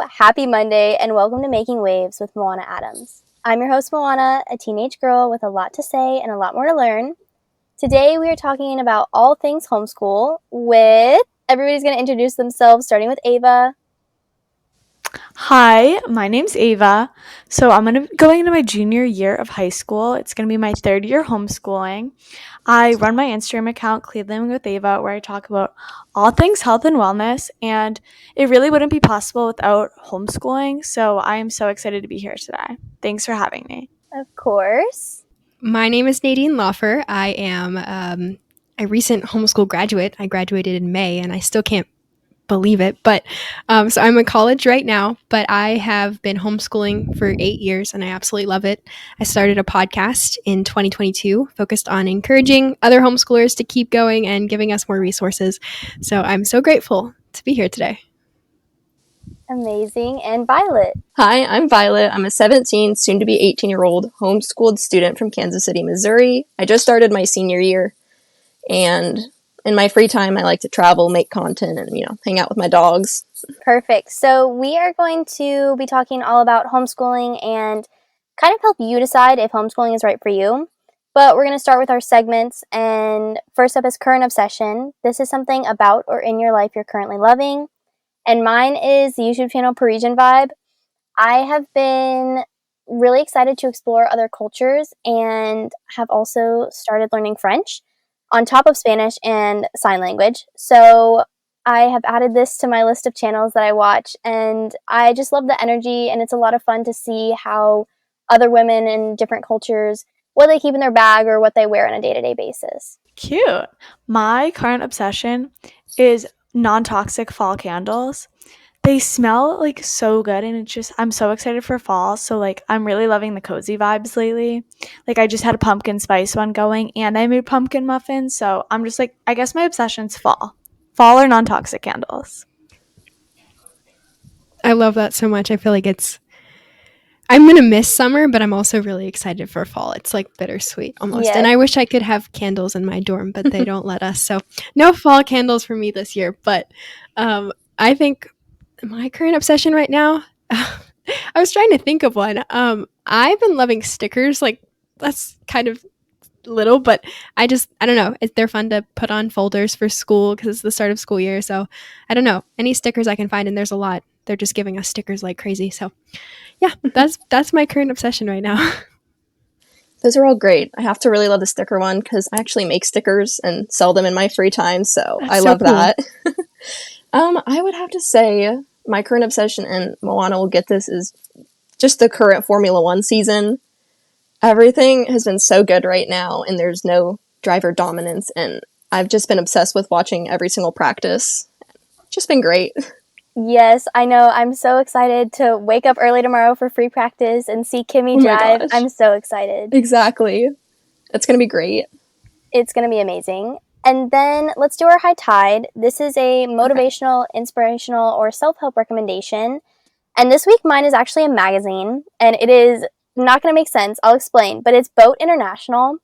happy Monday, and welcome to Making Waves with Moanna Adams. I'm your host, Moanna, a teenage girl with a lot to say and a lot more to learn. Today, we are talking about all things homeschool with everybody's going to introduce themselves, starting with Ava. Hi, my name's Ava. So I'm going into my junior year of high school. It's going to be my third year homeschooling. I run my Instagram account, Cleveland with Ava, where I talk about all things health and wellness, and it really wouldn't be possible without homeschooling. So I am so excited to be here today. Thanks for having me. Of course. My name is Nadine Lauffer. I am a recent homeschool graduate. I graduated in May, and I still can't believe it. But so I'm in college right now, but I have been homeschooling for 8 years, and I absolutely love it. I started a podcast in 2022 focused on encouraging other homeschoolers to keep going and giving us more resources. So I'm so grateful to be here today. Amazing. And Violet. Hi, I'm Violet. I'm a 17, soon to be 18-year-old homeschooled student from Kansas City, Missouri. I just started my senior year, and in my free time, I like to travel, make content, and, hang out with my dogs. Perfect. So we are going to be talking all about homeschooling and kind of help you decide if homeschooling is right for you. But we're going to start with our segments, and first up is current obsession. This is something about or in your life you're currently loving. And mine is the YouTube channel Parisian Vibe. I have been really excited to explore other cultures and have also started learning French on top of Spanish and sign language. So I have added this to my list of channels that I watch, and I just love the energy, and it's a lot of fun to see how other women in different cultures, what they keep in their bag or what they wear on a day-to-day basis. Cute. My current obsession is non-toxic fall candles. They smell so good, and I'm so excited for fall. So I'm really loving the cozy vibes lately. I just had a pumpkin spice one going, and I made pumpkin muffins. So I'm just I guess my obsession's fall or non-toxic candles. I love that so much. I feel like I'm going to miss summer, but I'm also really excited for fall. It's bittersweet almost. Yes. And I wish I could have candles in my dorm, but they don't let us. So no fall candles for me this year. But I think my current obsession right now, I was trying to think of one. I've been loving stickers. That's kind of little, but I don't know. They're fun to put on folders for school because it's the start of school year. So I don't know. Any stickers I can find, and there's a lot. They're just giving us stickers like crazy. So yeah, that's my current obsession right now. Those are all great. I have to really love the sticker one because I actually make stickers and sell them in my free time, so I love cool. that. I would have to say my current obsession, and Moana will get this, is just the current Formula One season. Everything has been so good right now, and there's no driver dominance, and I've just been obsessed with watching every single practice. Just been great. Yes, I know. I'm so excited to wake up early tomorrow for free practice and see Kimmy drive. Gosh. I'm so excited. Exactly. It's going to be great. It's going to be amazing. And then let's do our high tide. This is a motivational, inspirational, or self-help recommendation. And this week mine is actually a magazine, and it is not going to make sense. I'll explain, but it's Boat International.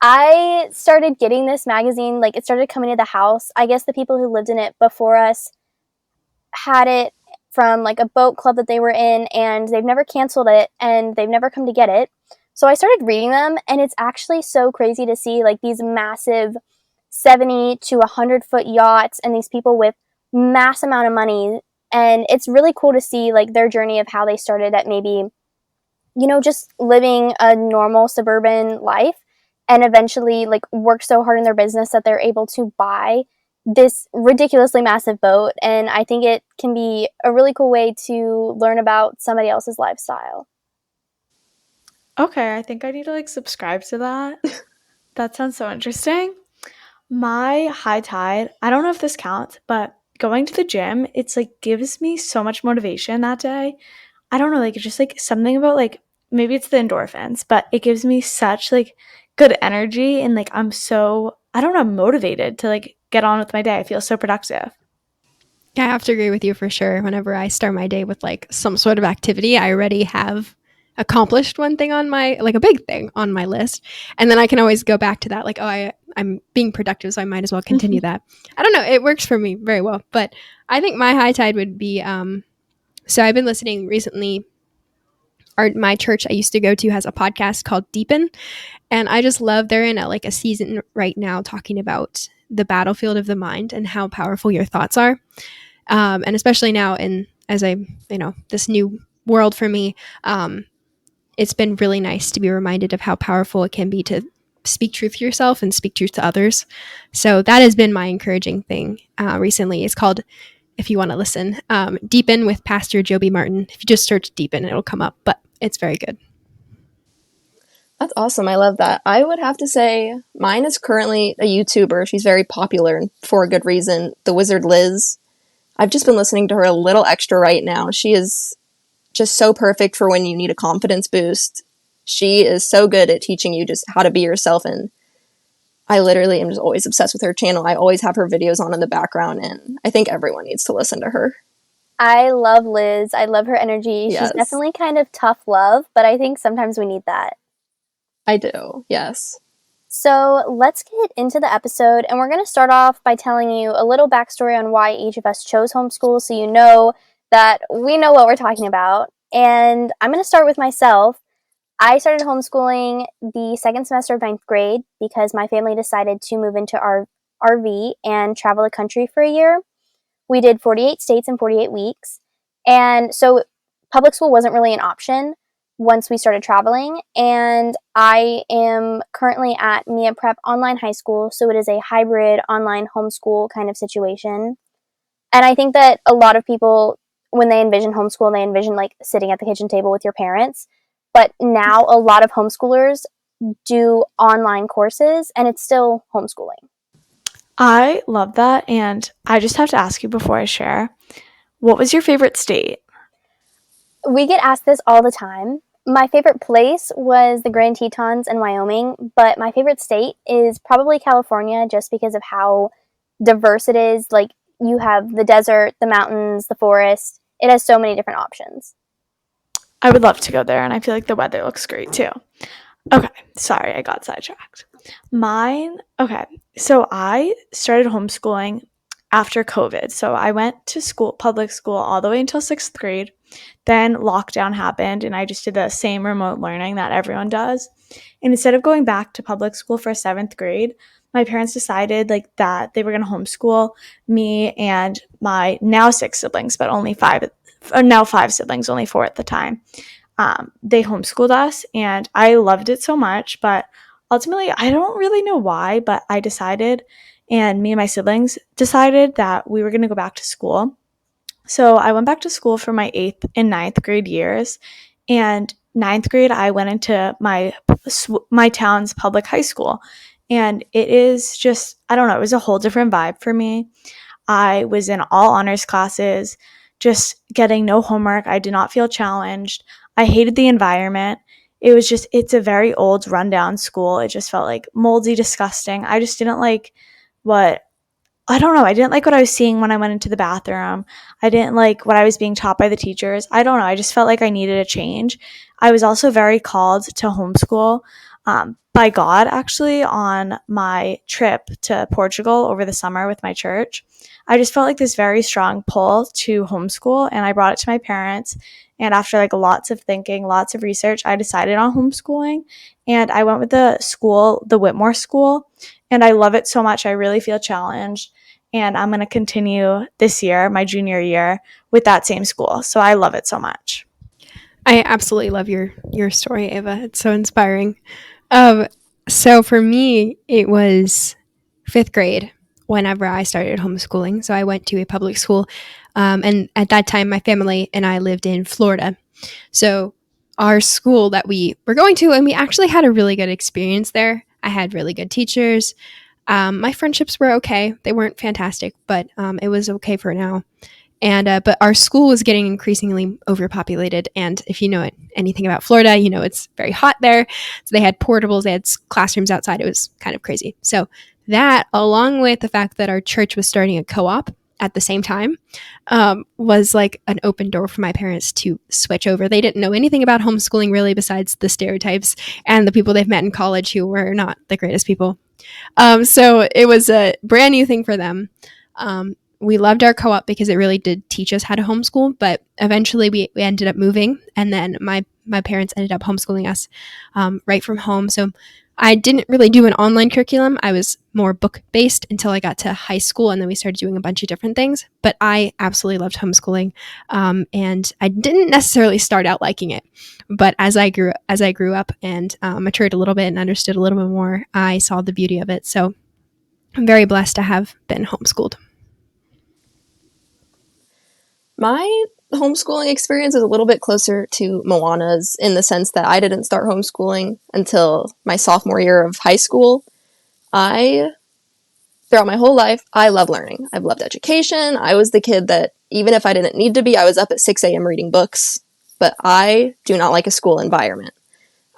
I started getting this magazine, it started coming to the house. I guess the people who lived in it before us had it from a boat club that they were in, and they've never canceled it, and they've never come to get it. So I started reading them, and it's actually so crazy to see these massive 70 to 100 foot yachts and these people with mass amount of money. And it's really cool to see their journey of how they started at maybe, just living a normal suburban life, and eventually worked so hard in their business that they're able to buy this ridiculously massive boat. And I think it can be a really cool way to learn about somebody else's lifestyle. Okay, I think I need to subscribe to that. That sounds so interesting. My high tide, I don't know if this counts, but going to the gym, it's gives me so much motivation that day. I don't know, just something about maybe it's the endorphins, but it gives me such good energy, and I'm so, I don't know, motivated to get on with my day. I feel so productive. Yeah, I have to agree with you for sure. Whenever I start my day with some sort of activity, I already have accomplished one thing on my, a big thing on my list. And then I can always go back to that. I'm being productive, so I might as well continue that. I don't know. It works for me very well. But I think my high tide would be So I've been listening recently. My church I used to go to has a podcast called Deepen, and I just love they're in a season right now talking about the battlefield of the mind and how powerful your thoughts are. And especially now this new world for me, it's been really nice to be reminded of how powerful it can be to speak truth to yourself and speak truth to others. So that has been my encouraging thing recently. It's called, if you want to listen, Deepen with Pastor Joby Martin. If you just search Deepen, it'll come up, but it's very good. That's awesome. I love that. I would have to say mine is currently a YouTuber. She's very popular and for a good reason. The Wizard Liz. I've just been listening to her a little extra right now. She is just so perfect for when you need a confidence boost. She is so good at teaching you just how to be yourself, and I literally am just always obsessed with her channel. I always have her videos on in the background, and I think everyone needs to listen to her. I love Liz. I love her energy. Yes. She's definitely kind of tough love, but I think sometimes we need that. I do, yes. So let's get into the episode, and we're going to start off by telling you a little backstory on why each of us chose homeschool, so you know that we know what we're talking about. And I'm going to start with myself. I started homeschooling the second semester of 9th grade because my family decided to move into our RV and travel the country for a year. We did 48 states in 48 weeks. And so public school wasn't really an option once we started traveling. And I am currently at Mia Prep Online High School. So it is a hybrid online homeschool kind of situation. And I think that a lot of people, when they envision homeschool, they envision like sitting at the kitchen table with your parents. But now a lot of homeschoolers do online courses, and it's still homeschooling. I love that. And I just have to ask you before I share, what was your favorite state? We get asked this all the time. My favorite place was the Grand Tetons in Wyoming, but my favorite state is probably California just because of how diverse it is. Like, you have the desert, the mountains, the forest. It has so many different options. I would love to go there, and I feel like the weather looks great too. Okay, sorry, I got sidetracked. So I started homeschooling after COVID. So I went to public school all the way until 6th grade. Then lockdown happened, and I just did the same remote learning that everyone does. And instead of going back to public school for 7th grade, my parents decided that they were going to homeschool me and my now 6 siblings, but only 5, or now 5 siblings, only 4 at the time. They homeschooled us, and I loved it so much, but ultimately, I don't really know why, but I decided, and me and my siblings decided that we were going to go back to school. So I went back to school for my 8th and 9th grade years, and 9th grade, I went into my town's public high school, and it is just, I don't know, it was a whole different vibe for me. I was in all honors classes, just getting no homework. I did not feel challenged. I hated the environment. It's a very old, rundown school. It just felt like moldy, disgusting. I just didn't like I didn't like what I was seeing when I went into the bathroom. I didn't like what I was being taught by the teachers. I don't know. I just felt like I needed a change. I was also very called to homeschool by God, actually, on my trip to Portugal over the summer with my church. I just felt like this very strong pull to homeschool, and I brought it to my parents. And after lots of thinking, lots of research, I decided on homeschooling. And I went with the Whitmore School, and I love it so much. I really feel challenged. And I'm going to continue this year, my junior year, with that same school. So I love it so much. I absolutely love your story, Ava. It's so inspiring. So for me, it was 5th grade whenever I started homeschooling. So I went to a public school. And at that time, my family and I lived in Florida. So our school that we were going to, and we actually had a really good experience there. I had really good teachers. My friendships were okay. They weren't fantastic, but it was okay for now. And but our school was getting increasingly overpopulated. And if you know anything about Florida, you know it's very hot there. So they had portables, they had classrooms outside. It was kind of crazy. So that, along with the fact that our church was starting a co-op at the same time, was like an open door for my parents to switch over. They didn't know anything about homeschooling really, besides the stereotypes and the people they've met in college who were not the greatest people. So it was a brand new thing for them. we loved our co-op because it really did teach us how to homeschool, but eventually we ended up moving, and then my parents ended up homeschooling us right from home. So I didn't really do an online curriculum. I was more book-based until I got to high school, and then we started doing a bunch of different things. But I absolutely loved homeschooling, and I didn't necessarily start out liking it. But as I grew up and matured a little bit and understood a little bit more, I saw the beauty of it. So I'm very blessed to have been homeschooled. My homeschooling experience is a little bit closer to Moana's in the sense that I didn't start homeschooling until my sophomore year of high school. Throughout my whole life, I love learning. I've loved education. I was the kid that, even if I didn't need to be, I was up at 6 a.m. reading books. But I do not like a school environment.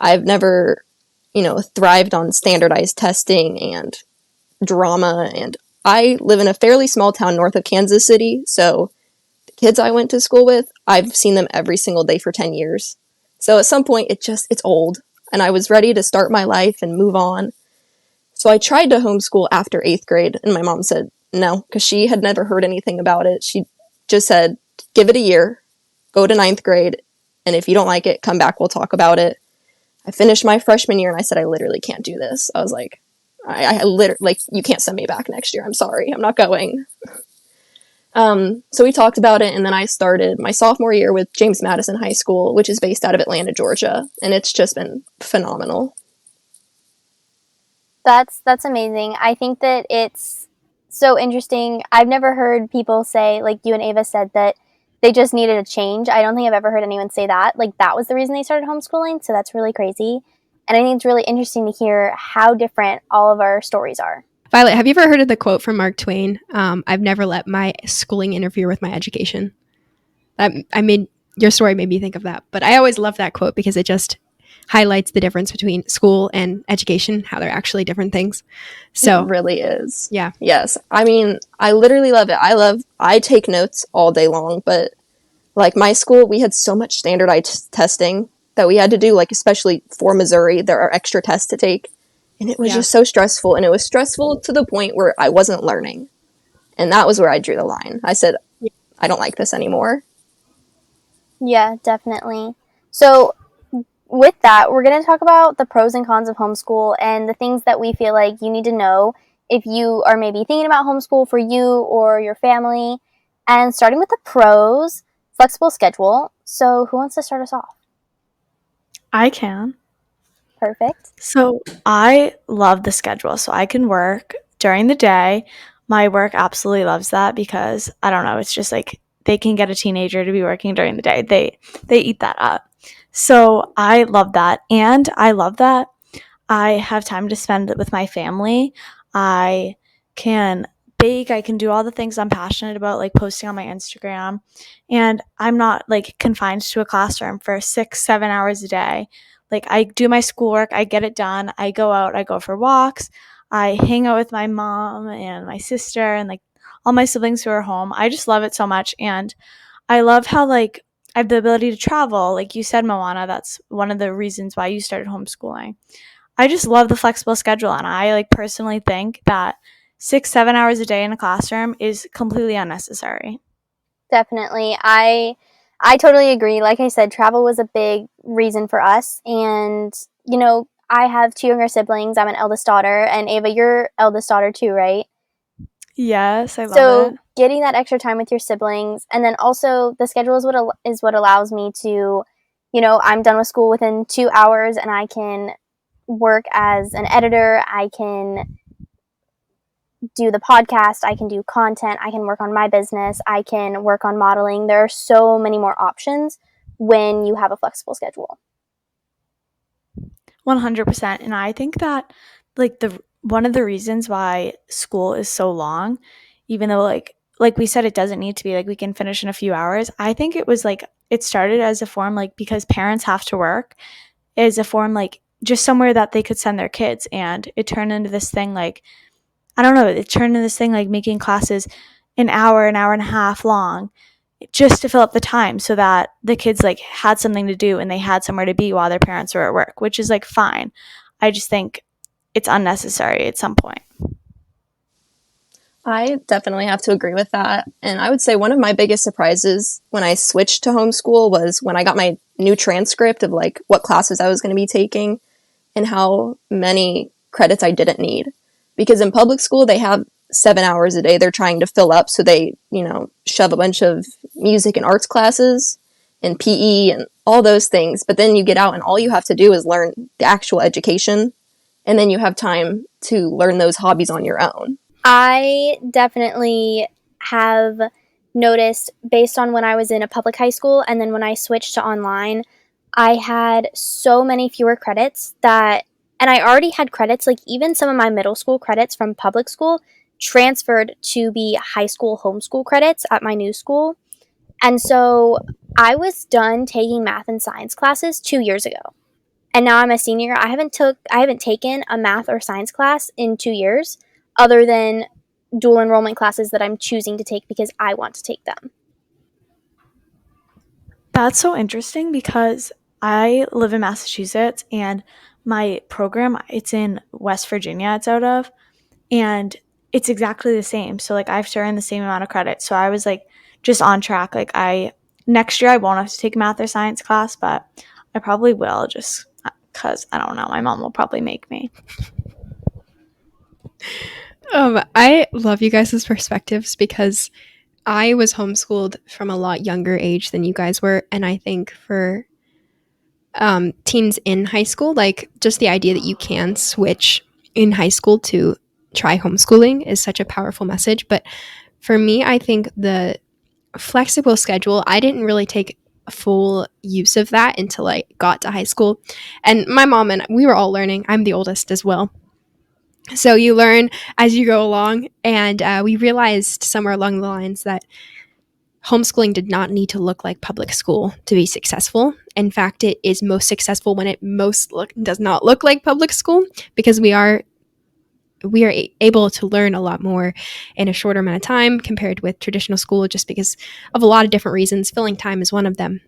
I've never, thrived on standardized testing and drama. And I live in a fairly small town north of Kansas City, so kids I went to school with, I've seen them every single day for 10 years. So at some point, it's old. And I was ready to start my life and move on. So I tried to homeschool after 8th grade, and my mom said no, because she had never heard anything about it. She just said, give it a year, go to 9th grade, and if you don't like it, come back, we'll talk about it. I finished my freshman year, and I said, I literally can't do this. I was like, I literally, you can't send me back next year. I'm sorry, I'm not going. So we talked about it, and then I started my sophomore year with James Madison High School, which is based out of Atlanta, Georgia, and it's just been phenomenal. That's amazing. I think that it's so interesting. I've never heard people say, like you and Ava said, that they just needed a change. I don't think I've ever heard anyone say that. Like that was the reason they started homeschooling, so that's really crazy. And I think it's really interesting to hear how different all of our stories are. Violet, have you ever heard of the quote from Mark Twain? I've never let my schooling interfere with my education. Your story made me think of that. But I always love that quote because it just highlights the difference between school and education, how they're actually different things. So it really is. Yeah. Yes. I mean, I literally love it. I take notes all day long, but like my school, we had so much standardized testing that we had to do, like especially for Missouri, there are extra tests to take. And it was just so stressful. And it was stressful to the point where I wasn't learning. And that was where I drew the line. I said, I don't like this anymore. Yeah, definitely. So with that, we're going to talk about the pros and cons of homeschool and the things that we feel like you need to know if you are maybe thinking about homeschool for you or your family. And starting with the pros, flexible schedule. So who wants to start us off? I can. Perfect. So I love the schedule. So I can work during the day. My work absolutely loves that because, I don't know, it's just like they can get a teenager to be working during the day. They eat that up. So I love that. And I love that I have time to spend with my family. I can bake. I can do all the things I'm passionate about, like posting on my Instagram. And I'm not like confined to a classroom for 6-7 hours a day. Like I do my schoolwork, I get it done, I go out, I go for walks, I hang out with my mom and my sister and like all my siblings who are home. I just love it so much. And I love how like I have the ability to travel. Like you said, Moana, that's one of the reasons why you started homeschooling. I just love the flexible schedule. And I like personally think that 6-7 hours a day in a classroom is completely unnecessary. Definitely. I totally agree. Like I said, travel was a big reason for us. And, I have 2 younger siblings. I'm an eldest daughter. And Ava, you're eldest daughter too, right? Yes, I love it. So getting that extra time with your siblings. And then also the schedule is what allows me to, I'm done with school within 2 hours and I can work as an editor. I can do the podcast, I can do content, I can work on my business, I can work on modeling. There are so many more options when you have a flexible schedule. 100%. And I think that like one of the reasons why school is so long, even though like we said, it doesn't need to be like we can finish in a few hours. I think it was like it started as a form like because parents have to work, as a form like just somewhere that they could send their kids, and it turned into this thing like I don't know, it turned into this thing like making classes an hour and a half long just to fill up the time so that the kids like had something to do and they had somewhere to be while their parents were at work, which is like fine. I just think it's unnecessary at some point. I definitely have to agree with that. And I would say one of my biggest surprises when I switched to homeschool was when I got my new transcript of like what classes I was going to be taking and how many credits I didn't need. Because in public school, they have 7 hours a day they're trying to fill up. So they, shove a bunch of music and arts classes and PE and all those things. But then you get out and all you have to do is learn the actual education. And then you have time to learn those hobbies on your own. I definitely have noticed, based on when I was in a public high school and then when I switched to online, I had so many fewer credits and I already had credits, like even some of my middle school credits from public school transferred to be high school homeschool credits at my new school. And so I was done taking math and science classes 2 years ago. And now I'm a senior. I haven't taken a math or science class in 2 years, other than dual enrollment classes that I'm choosing to take because I want to take them. That's so interesting because I live in Massachusetts and my program, it's in West Virginia, it's out of, and it's exactly the same. So like I've earned the same amount of credit. So I was like just on track. Like next year I won't have to take a math or science class, but I probably will just because I don't know. My mom will probably make me. I love you guys' perspectives because I was homeschooled from a lot younger age than you guys were. And I think for teens in high school, like just the idea that you can switch in high school to try homeschooling is such a powerful message. But for me, I think the flexible schedule, I didn't really take full use of that until I got to high school. And my mom and we were all learning. I'm the oldest as well. So you learn as you go along. And we realized somewhere along the lines that homeschooling did not need to look like public school to be successful. In fact, it is most successful when it does not look like public school, because we are able to learn a lot more in a shorter amount of time compared with traditional school, just because of a lot of different reasons. Filling time is one of them.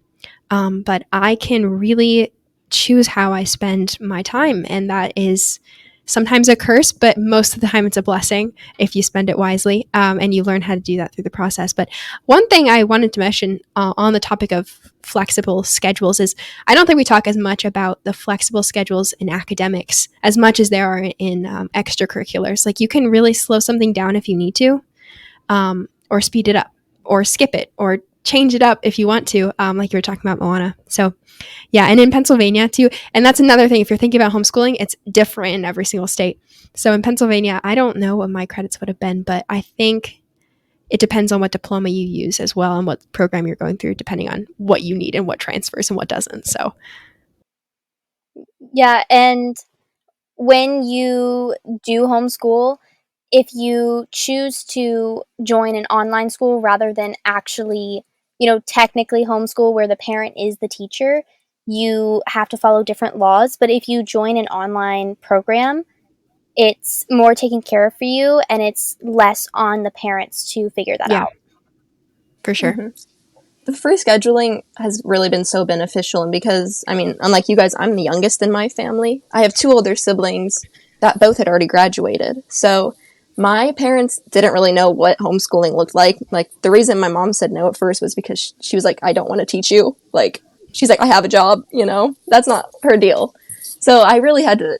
But I can really choose how I spend my time, and that is sometimes a curse, but most of the time it's a blessing if you spend it wisely, and you learn how to do that through the process. But one thing I wanted to mention on the topic of flexible schedules is I don't think we talk as much about the flexible schedules in academics as much as there are in extracurriculars. Like you can really slow something down if you need to, or speed it up, or skip it, or change it up if you want to, like you were talking about, Moana. So yeah, and in Pennsylvania too, and that's another thing, if you're thinking about homeschooling, it's different in every single state. So in Pennsylvania, I don't know what my credits would have been, but I think it depends on what diploma you use as well and what program you're going through, depending on what you need and what transfers and what doesn't. So Yeah, and when you do homeschool, if you choose to join an online school rather than actually, technically homeschool where the parent is the teacher, you have to follow different laws. But if you join an online program, it's more taken care of for you and it's less on the parents to figure that yeah, out. for sure. Mm-hmm. The free scheduling has really been so beneficial. And because, unlike you guys, I'm the youngest in my family. I have two older siblings that both had already graduated. So my parents didn't really know what homeschooling looked like. Like, the reason my mom said no at first was because she was like, I don't want to teach you. Like, she's like, I have a job, that's not her deal. So I really had to,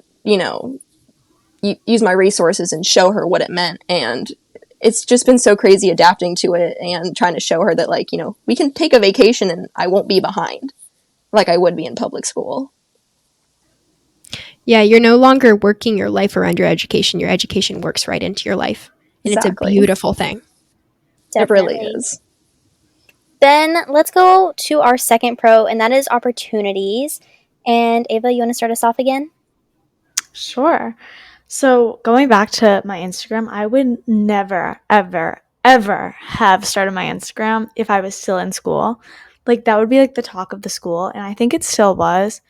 use my resources and show her what it meant. And it's just been so crazy adapting to it and trying to show her that, like, we can take a vacation and I won't be behind like I would be in public school. Yeah, you're no longer working your life around your education. Your education works right into your life. And Exactly. It's a beautiful thing. Definitely. It really is. Then let's go to our second pro, and that is opportunities. And Ava, you want to start us off again? Sure. So going back to my Instagram, I would never, ever, ever have started my Instagram if I was still in school. Like that would be like the talk of the school. And I think it still was,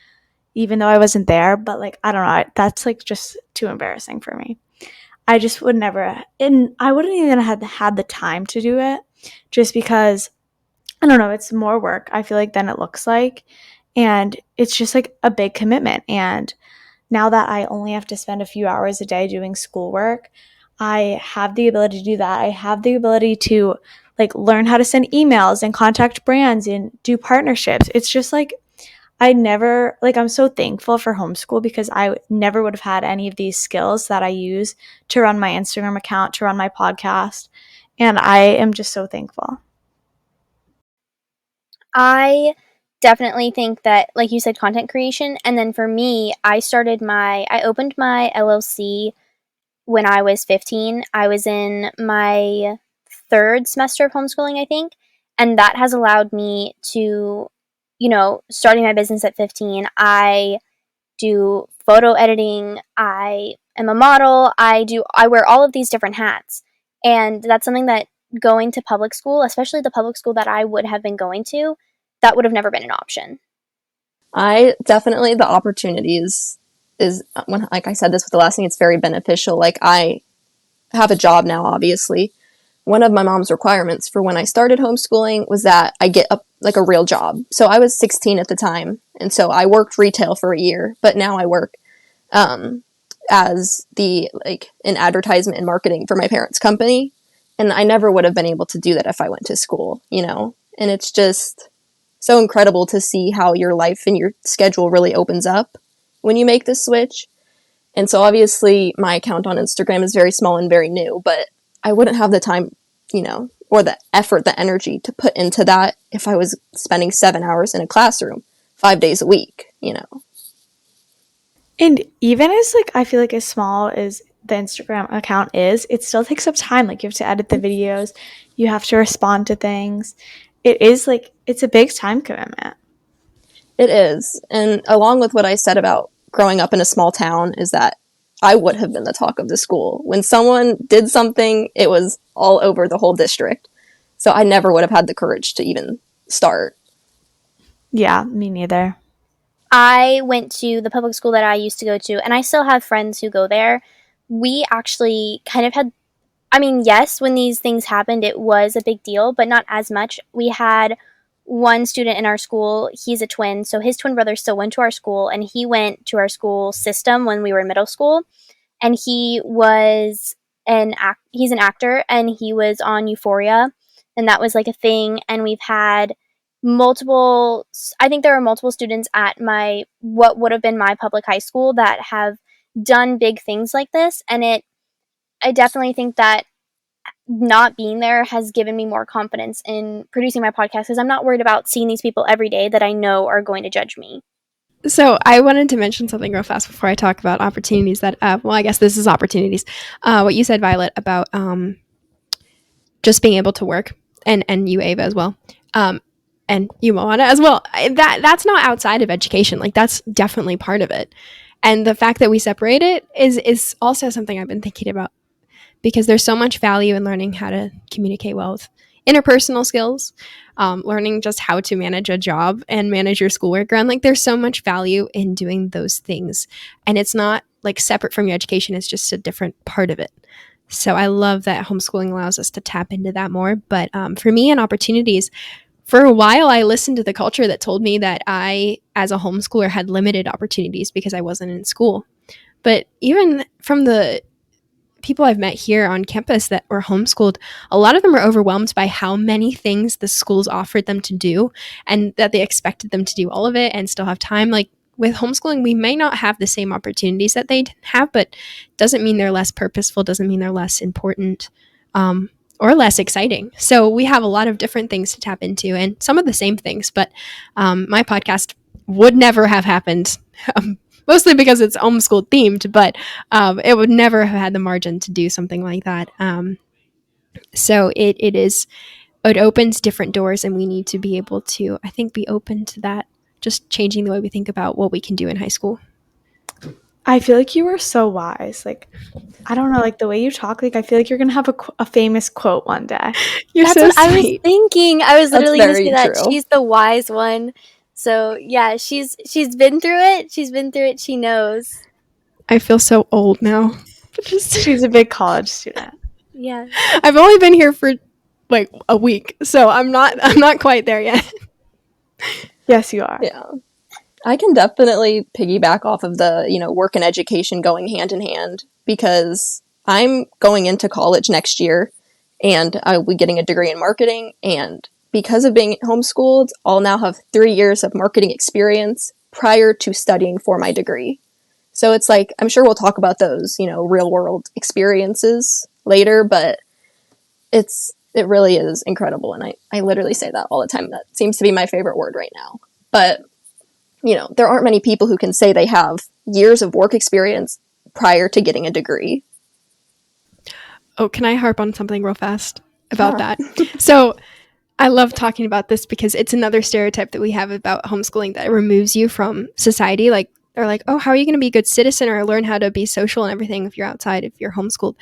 even though I wasn't there. But like, I don't know. That's like just too embarrassing for me. I just would never, and I wouldn't even have had the time to do it just because, I don't know, it's more work, I feel like, than it looks like. And it's just like a big commitment. And now that I only have to spend a few hours a day doing schoolwork, I have the ability to do that. I have the ability to like learn how to send emails and contact brands and do partnerships. It's just like I'm so thankful for homeschool because I never would have had any of these skills that I use to run my Instagram account, to run my podcast. And I am just so thankful. I definitely think that, like you said, content creation. And then for me, I opened my LLC when I was 15. I was in my third semester of homeschooling, I think. And that has allowed me to, starting my business at 15, I do photo editing, I am a model, I wear all of these different hats. And that's something that going to public school, especially the public school that I would have been going to, that would have never been an option. I definitely, the opportunities is, when, like I said this with the last thing, it's very beneficial. Like, I have a job now, obviously. One of my mom's requirements for when I started homeschooling was that I get a real job. So I was 16 at the time, and so I worked retail for a year, but now I work as in advertisement and marketing for my parents' company. And I never would have been able to do that if I went to school, And it's just so incredible to see how your life and your schedule really opens up when you make this switch. And so obviously my account on Instagram is very small and very new, but I wouldn't have the time, or the effort, the energy to put into that if I was spending 7 hours in a classroom 5 days a week, And even as I feel like as small as the Instagram account is, it still takes up time. Like, you have to edit the videos, you have to respond to things. It is it's a big time commitment. It is. And along with what I said about growing up in a small town is that I would have been the talk of the school. When someone did something, it was all over the whole district. So I never would have had the courage to even start. Yeah, me neither. I went to the public school that I used to go to, and I still have friends who go there. We actually kind of had, yes, when these things happened, it was a big deal, but not as much. We had one student in our school, he's a twin, so his twin brother still went to our school, and he went to our school system when we were in middle school, and he's an actor, and he was on Euphoria, and that was a thing, and we've had I think there are multiple students at what would have been my public high school that have done big things like this, and I definitely think that not being there has given me more confidence in producing my podcast because I'm not worried about seeing these people every day that I know are going to judge me. So I wanted to mention something real fast before I talk about opportunities that, I guess this is opportunities. What you said, Violet, about just being able to work, and you, Ava, as well. And you, Moana, as well. That's not outside of education. That's definitely part of it. And the fact that we separate it is also something I've been thinking about, because there's so much value in learning how to communicate well with interpersonal skills, learning just how to manage a job and manage your schoolwork around. There's so much value in doing those things. And it's not separate from your education. It's just a different part of it. So I love that homeschooling allows us to tap into that more. But for me, and opportunities, for a while, I listened to the culture that told me that I, as a homeschooler, had limited opportunities because I wasn't in school. But even from the people I've met here on campus that were homeschooled, a lot of them are overwhelmed by how many things the schools offered them to do, and that they expected them to do all of it and still have time. With homeschooling, we may not have the same opportunities that they have, but doesn't mean they're less purposeful, doesn't mean they're less important, or less exciting. So we have a lot of different things to tap into, and some of the same things, but my podcast would never have happened, mostly because it's homeschool themed, but it would never have had the margin to do something like that. So it opens different doors, and we need to be able to, I think, be open to that, just changing the way we think about what we can do in high school. I feel like you were so wise. I don't know, the way you talk, I feel like you're going to have a famous quote one day. That's so what sweet. I was thinking. I was literally going to say that. True. She's the wise one. So, yeah, she's been through it. She's been through it. She knows. I feel so old now. She's a big college student. Yeah. I've only been here for a week, so I'm not quite there yet. Yes, you are. Yeah. I can definitely piggyback off of the, work and education going hand in hand, because I'm going into college next year, and I'll be getting a degree in marketing, and because of being homeschooled, I'll now have 3 years of marketing experience prior to studying for my degree. So it's like, I'm sure we'll talk about those, real world experiences later, but it really is incredible. And I literally say that all the time. That seems to be my favorite word right now. But, there aren't many people who can say they have years of work experience prior to getting a degree. Oh, can I harp on something real fast about Sure. that? So I love talking about this because it's another stereotype that we have about homeschooling that removes you from society. Like, they're like, oh, how are you going to be a good citizen or learn how to be social and everything if you're outside, if you're homeschooled?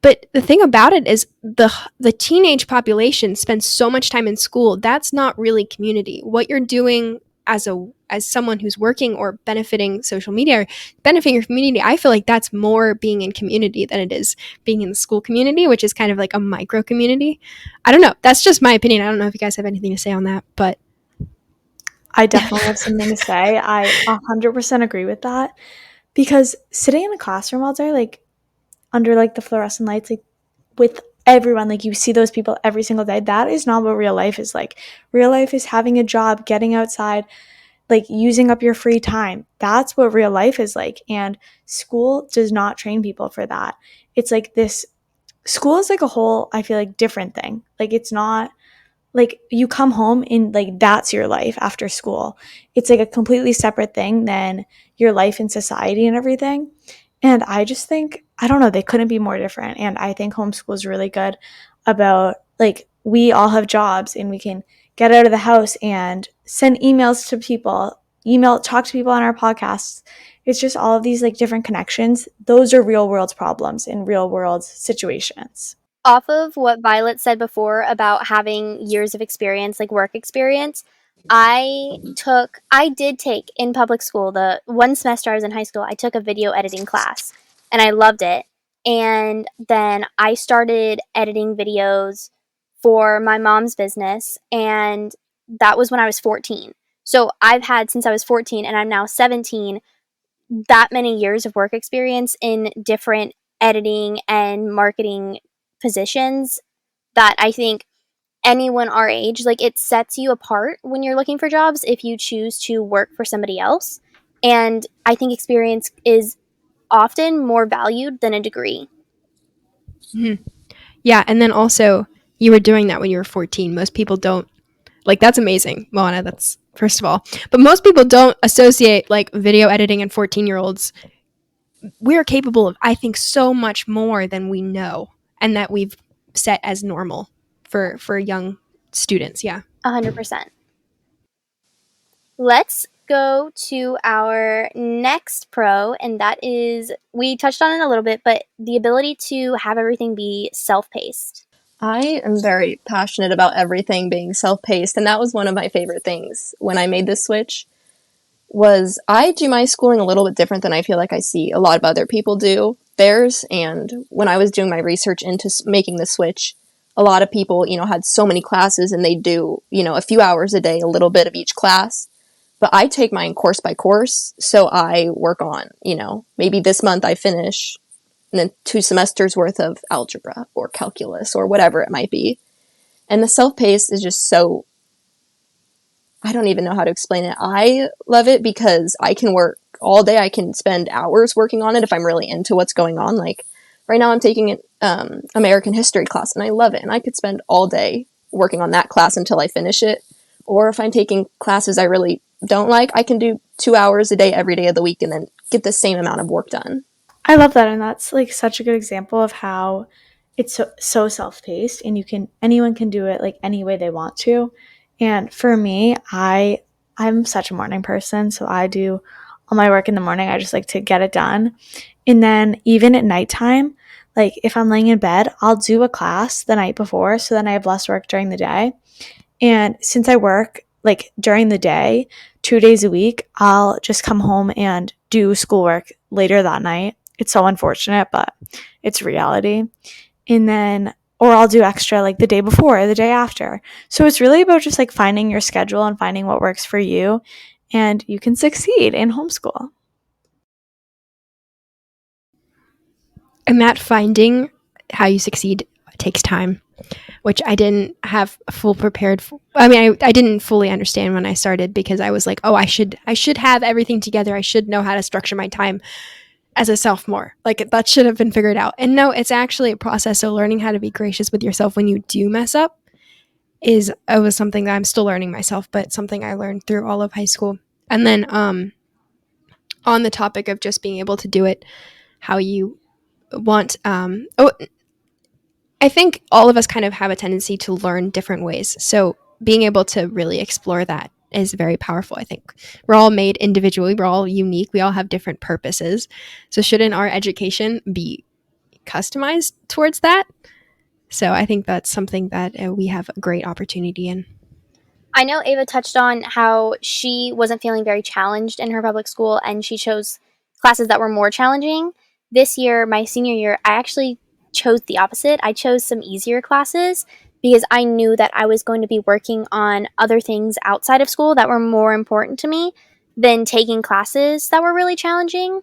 But the thing about it is the teenage population spends so much time in school. That's not really community. What you're doing as someone who's working or benefiting social media or benefiting your community, I feel like that's more being in community than it is being in the school community, which is kind of like a micro community. I don't know. That's just my opinion. I don't know if you guys have anything to say on that, but I definitely have something to say. I 100% agree with that, because sitting in a classroom all day, like under like the fluorescent lights, like with everyone, like you see those people every single day, that is not what real life is like. Real life is having a job, getting outside, like using up your free time. That's what real life is like. And school does not train people for that. It's like this, school is like a whole, I feel like, different thing. Like it's not like you come home and like that's your life after school. It's like a completely separate thing than your life in society and everything. And I just think, I don't know, they couldn't be more different. And I think homeschool is really good about, like, we all have jobs and we can get out of the house and send emails to people, talk to people on our podcasts. It's just all of these like different connections. Those are real world problems in real world situations. Off of what Violet said before about having years of experience, like work experience, I did take in public school, the one semester I was in high school, I took a video editing class and I loved it. And then I started editing videos for my mom's business, and that was when I was 14. So I've had, since I was 14 and I'm now 17, that many years of work experience in different editing and marketing positions that I think anyone our age, like, it sets you apart when you're looking for jobs if you choose to work for somebody else. And I think experience is often more valued than a degree. yeah. And then also, you were doing that when you were 14. Most people don't. Like, that's amazing, Moana. That's first of all. But most people don't associate like video editing and 14-year-olds. We're capable of, I think, so much more than we know and that we've set as normal for young students. Yeah. 100%. Let's go to our next pro, and that is, we touched on it a little bit, but the ability to have everything be self-paced. I am very passionate about everything being self-paced, and that was one of my favorite things when I made this switch. Was I do my schooling a little bit different than I feel like I see a lot of other people do theirs. And when I was doing my research into making the switch, a lot of people, had so many classes and they do, a few hours a day, a little bit of each class. But I take mine course by course. So I work on, maybe this month I finish and then 2 semesters worth of algebra or calculus or whatever it might be. And the self-paced is just so, I don't even know how to explain it. I love it because I can work all day. I can spend hours working on it if I'm really into what's going on. Like right now I'm taking an American history class and I love it. And I could spend all day working on that class until I finish it. Or if I'm taking classes I really don't like, I can do 2 hours a day every day of the week and then get the same amount of work done. I love that, and that's like such a good example of how it's so self-paced, and anyone can do it like any way they want to. And for me, I'm such a morning person, so I do all my work in the morning. I just like to get it done. And then even at nighttime, like if I'm laying in bed, I'll do a class the night before so then I have less work during the day. And since I work like during the day, 2 days a week, I'll just come home and do schoolwork later that night. It's so unfortunate, but it's reality. And then, or I'll do extra like the day before or the day after. So it's really about just like finding your schedule and finding what works for you, and you can succeed in homeschool. And that finding how you succeed takes time, which I didn't have full prepared for. I mean, I didn't fully understand when I started, because I was like, oh, I should have everything together. I should know how to structure my time as a sophomore. Like, that should have been figured out. And no, it's actually a process. So learning how to be gracious with yourself when you do mess up was something that I'm still learning myself, but something I learned through all of high school. And then on the topic of just being able to do it how you want, I think all of us kind of have a tendency to learn different ways. So being able to really explore that is very powerful. I think we're all made individually. We're all unique. We all have different purposes. So shouldn't our education be customized towards that? So I think that's something that we have a great opportunity in. I know Ava touched on how she wasn't feeling very challenged in her public school and she chose classes that were more challenging. This year, my senior year, I actually chose the opposite. I chose some easier classes because I knew that I was going to be working on other things outside of school that were more important to me than taking classes that were really challenging.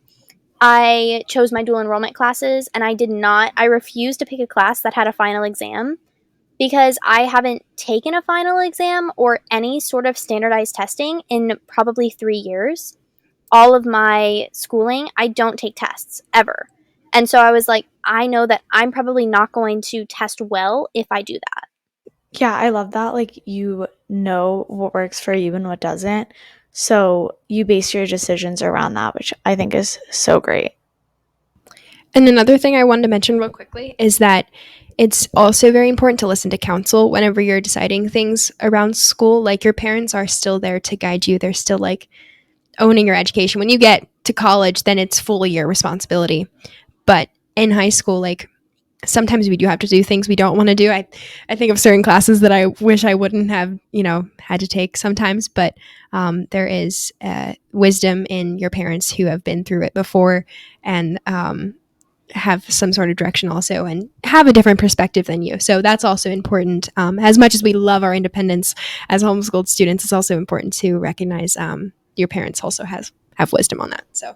I chose my dual enrollment classes and I refused to pick a class that had a final exam because I haven't taken a final exam or any sort of standardized testing in probably 3 years. All of my schooling, I don't take tests ever. And so I was like, I know that I'm probably not going to test well if I do that. Yeah, I love that. Like, you know what works for you and what doesn't. So you base your decisions around that, which I think is so great. And another thing I wanted to mention real quickly is that it's also very important to listen to counsel whenever you're deciding things around school. Like, your parents are still there to guide you. They're still like owning your education. When you get to college, then it's fully your responsibility. But in high school, like, sometimes we do have to do things we don't want to do. I think of certain classes that I wish I wouldn't have, had to take sometimes. But there is wisdom in your parents who have been through it before and have some sort of direction also and have a different perspective than you. So that's also important. As much as we love our independence as homeschooled students, it's also important to recognize your parents also have wisdom on that. So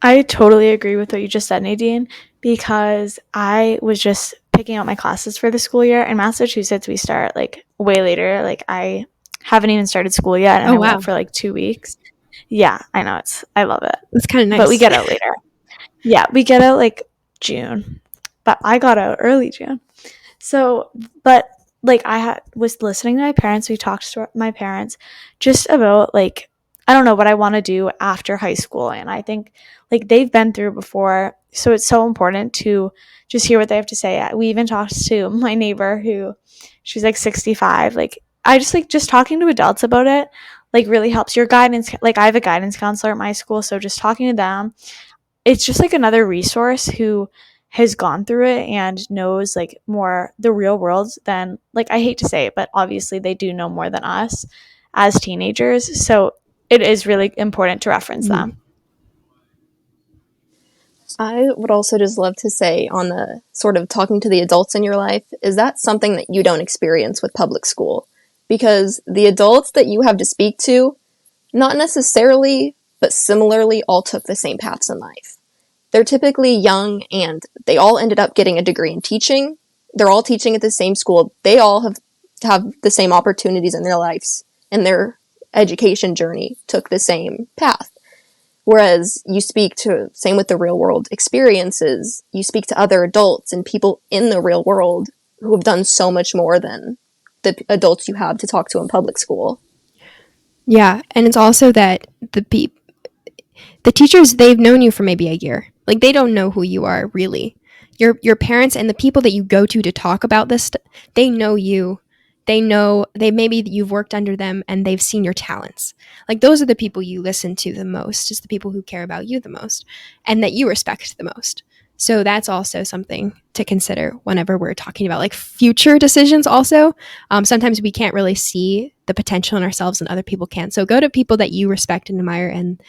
I totally agree with what you just said, Nadine, because I was just picking out my classes for the school year. In Massachusetts, we start like way later. Like, I haven't even started school yet, and I went for like 2 weeks. Yeah, I know, I love it. It's kind of nice. But we get out later. Yeah, we get out like June, but I got out early June. So, but like, was listening to my parents. We talked to my parents just about like, I don't know what I want to do after high school. And I think like they've been through before. So it's so important to just hear what they have to say. We even talked to my neighbor she's like 65. Like, I just talking to adults about it, like, really helps. Your guidance, like, I have a guidance counselor at my school. So just talking to them, it's just like another resource who has gone through it and knows like more the real world than, like, I hate to say it, but obviously they do know more than us as teenagers. So it is really important to reference them. I would also just love to say, on the sort of talking to the adults in your life, is that something that you don't experience with public school? Because the adults that you have to speak to, not necessarily, but similarly, all took the same paths in life. They're typically young and they all ended up getting a degree in teaching. They're all teaching at the same school. They all have the same opportunities in their lives, and their education journey took the same path. Whereas you speak to, same with the real world experiences, you speak to other adults and people in the real world who have done so much more than the adults you have to talk to in public school. Yeah, and it's also that the teachers, they've known you for maybe a year. Like, they don't know who you are really. Your parents and the people that you go to talk about this, they know you. Maybe you've worked under them and they've seen your talents. Like, those are the people you listen to the most, is the people who care about you the most and that you respect the most. So that's also something to consider whenever we're talking about like future decisions also. Sometimes we can't really see the potential in ourselves and other people can. So go to people that you respect and admire and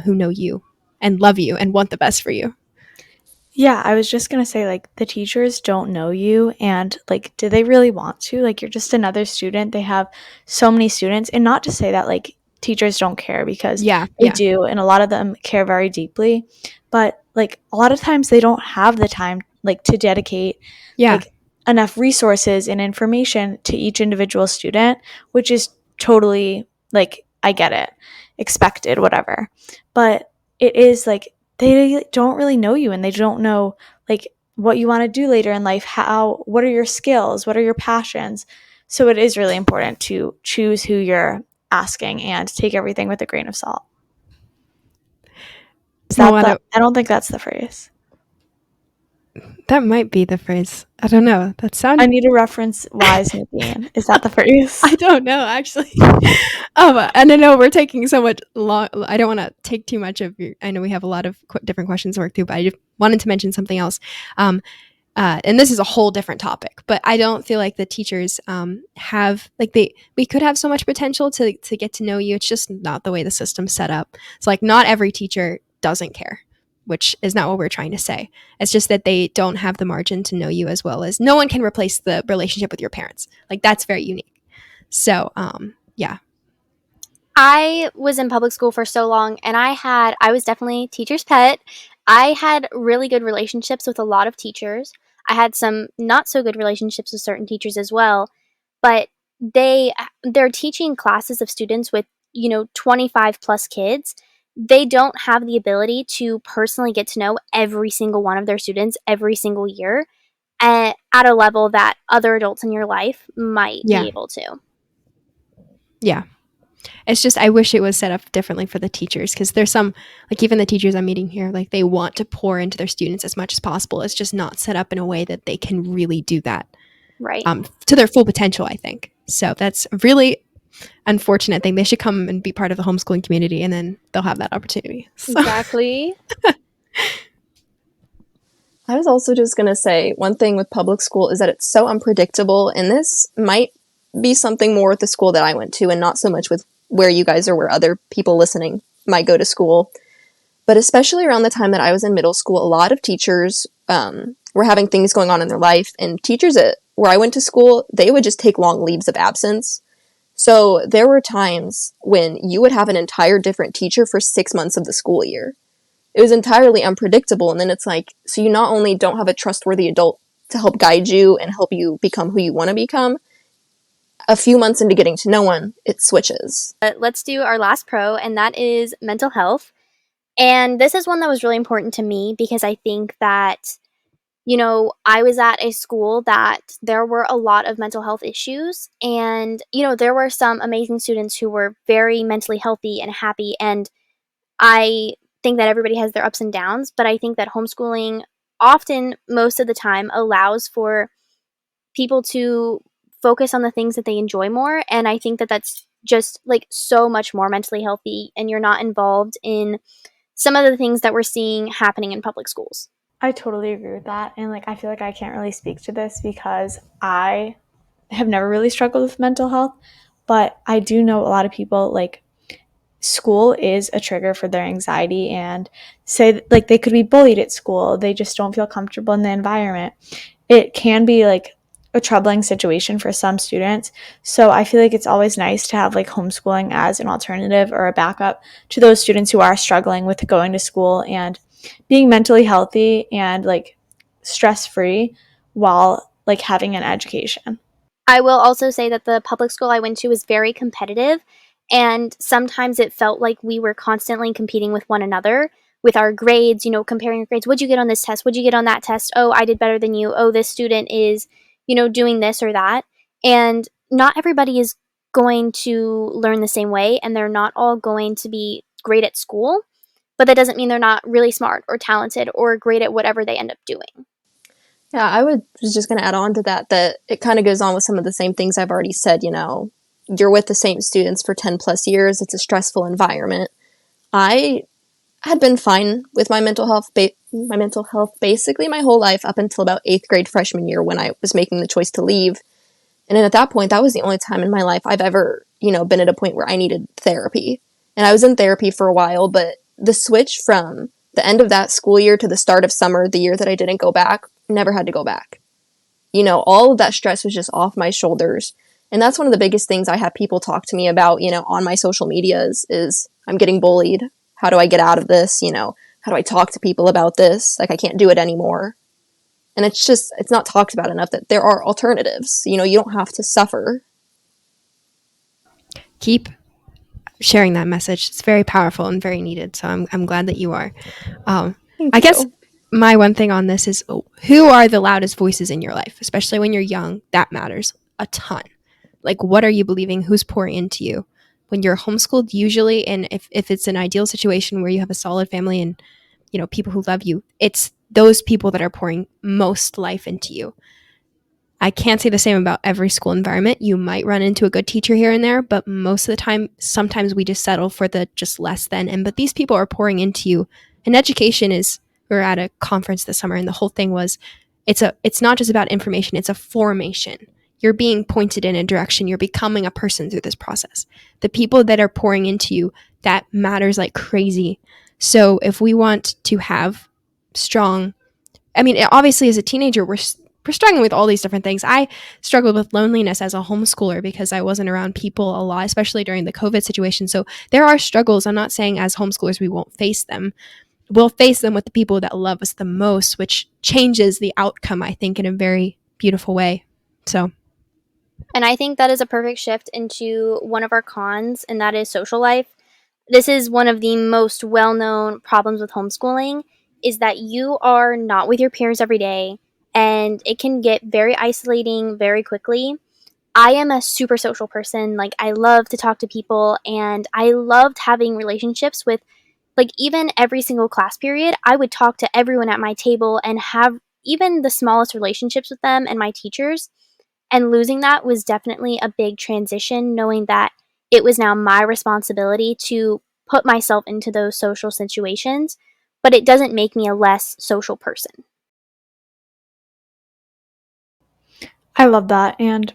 who know you and love you and want the best for you. Yeah, I was just going to say, like, the teachers don't know you, and, like, do they really want to? Like, you're just another student. They have so many students, and not to say that, like, teachers don't care, because they do, and a lot of them care very deeply. But like a lot of times they don't have the time like to dedicate like enough resources and information to each individual student, which is totally like, I get it, expected, whatever. But it is like they don't really know you, and they don't know like what you want to do later in life, what are your skills, what are your passions. So it is really important to choose who you're asking and take everything with a grain of salt. I don't think that's the phrase. That might be the phrase. I don't know. That sounds. I need to reference Wise Nadine. Is that the phrase? I don't know, actually. And I know we're taking so much long. I don't want to take too much of your. I know we have a lot of different questions to work through, but I just wanted to mention something else. And this is a whole different topic, but I don't feel like the teachers have like we could have so much potential to get to know you. It's just not the way the system's set up. It's like not every teacher doesn't care, which is not what we're trying to say. It's just that they don't have the margin to know you as well as no one can replace the relationship with your parents. Like that's very unique. So, yeah. I was in public school for so long, and I was definitely teacher's pet. I had really good relationships with a lot of teachers. I had some not so good relationships with certain teachers as well, but they're teaching classes of students with, 25 plus kids. They don't have the ability to personally get to know every single one of their students every single year at a level that other adults in your life might be able to. Yeah. It's just, I wish it was set up differently for the teachers, because there's some, like even the teachers I'm meeting here, like they want to pour into their students as much as possible. It's just not set up in a way that they can really do that. Right. To their full potential, I think. So that's a really unfortunate thing. They should come and be part of the homeschooling community, and then they'll have that opportunity. So. Exactly. I was also just going to say one thing with public school is that it's so unpredictable, and this might be something more with the school that I went to and not so much with where you guys or where other people listening might go to school. But especially around the time that I was in middle school, a lot of teachers were having things going on in their life, and teachers where I went to school, they would just take long leaves of absence. So there were times when you would have an entire different teacher for 6 months of the school year. It was entirely unpredictable. And then it's like, so you not only don't have a trustworthy adult to help guide you and help you become who you want to become, a few months into getting to know one, it switches. Let's do our last pro, and that is mental health. And this is one that was really important to me because I think that, I was at a school that there were a lot of mental health issues. And, there were some amazing students who were very mentally healthy and happy. And I think that everybody has their ups and downs, but I think that homeschooling often, most of the time, allows for people to focus on the things that they enjoy more. And I think that that's just like so much more mentally healthy, and you're not involved in some of the things that we're seeing happening in public schools. I totally agree with that. And I feel like I can't really speak to this because I have never really struggled with mental health, but I do know a lot of people school is a trigger for their anxiety, and say they could be bullied at school. They just don't feel comfortable in the environment. It can be a troubling situation for some students. So I feel like it's always nice to have homeschooling as an alternative or a backup to those students who are struggling with going to school and being mentally healthy and stress-free while having an education. I will also say that the public school I went to was very competitive, and sometimes it felt like we were constantly competing with one another with our grades, comparing your grades. What'd you get on this test? What'd you get on that test? Oh, I did better than you. Oh, this student is, doing this or that. And not everybody is going to learn the same way, and they're not all going to be great at school, but that doesn't mean they're not really smart or talented or great at whatever they end up doing. Yeah, was just going to add on to that it kind of goes on with some of the same things I've already said. You're with the same students for 10 plus years. It's a stressful environment. I had been fine with my mental health basically my whole life up until about 8th grade freshman year when I was making the choice to leave. And then at that point, that was the only time in my life I've ever, been at a point where I needed therapy. And I was in therapy for a while, but the switch from the end of that school year to the start of summer, the year that I didn't go back, never had to go back. All of that stress was just off my shoulders. And that's one of the biggest things I have people talk to me about, on my social medias is I'm getting bullied. How do I get out of this? how do I talk to people about this? Like, I can't do it anymore. And it's not talked about enough that there are alternatives. You don't have to suffer. Keep sharing that message. It's very powerful and very needed. So I'm glad that you are. Thank I you. guess my one thing on this is, who are the loudest voices in your life, especially when you're young? That matters a ton. Like, what are you believing? Who's pouring into you? When you're homeschooled, usually, and if it's an ideal situation where you have a solid family and people who love you, it's those people that are pouring most life into you. I can't say the same about every school environment. You might run into a good teacher here and there, but most of the time, sometimes we just settle for the just less than. But these people are pouring into you. And education is, we were at a conference this summer, and the whole thing was, it's not just about information, it's a formation. You're being pointed in a direction. You're becoming a person through this process. The people that are pouring into you, that matters like crazy. So if we want to have strong, obviously as a teenager, we're struggling with all these different things. I struggled with loneliness as a homeschooler because I wasn't around people a lot, especially during the COVID situation. So there are struggles. I'm not saying as homeschoolers we won't face them. We'll face them with the people that love us the most, which changes the outcome, I think, in a very beautiful way. So, And I think that is a perfect shift into one of our cons, and that is social life. This is one of the most well-known problems with homeschooling, is that you are not with your peers every day, and it can get very isolating very quickly. I am a super social person. Like, I love to talk to people, and I loved having relationships with, like, even every single class period, I would talk to everyone at my table and have even the smallest relationships with them and my teachers. And losing that was definitely a big transition, knowing that it was now my responsibility to put myself into those social situations, but it doesn't make me a less social person. I love that. And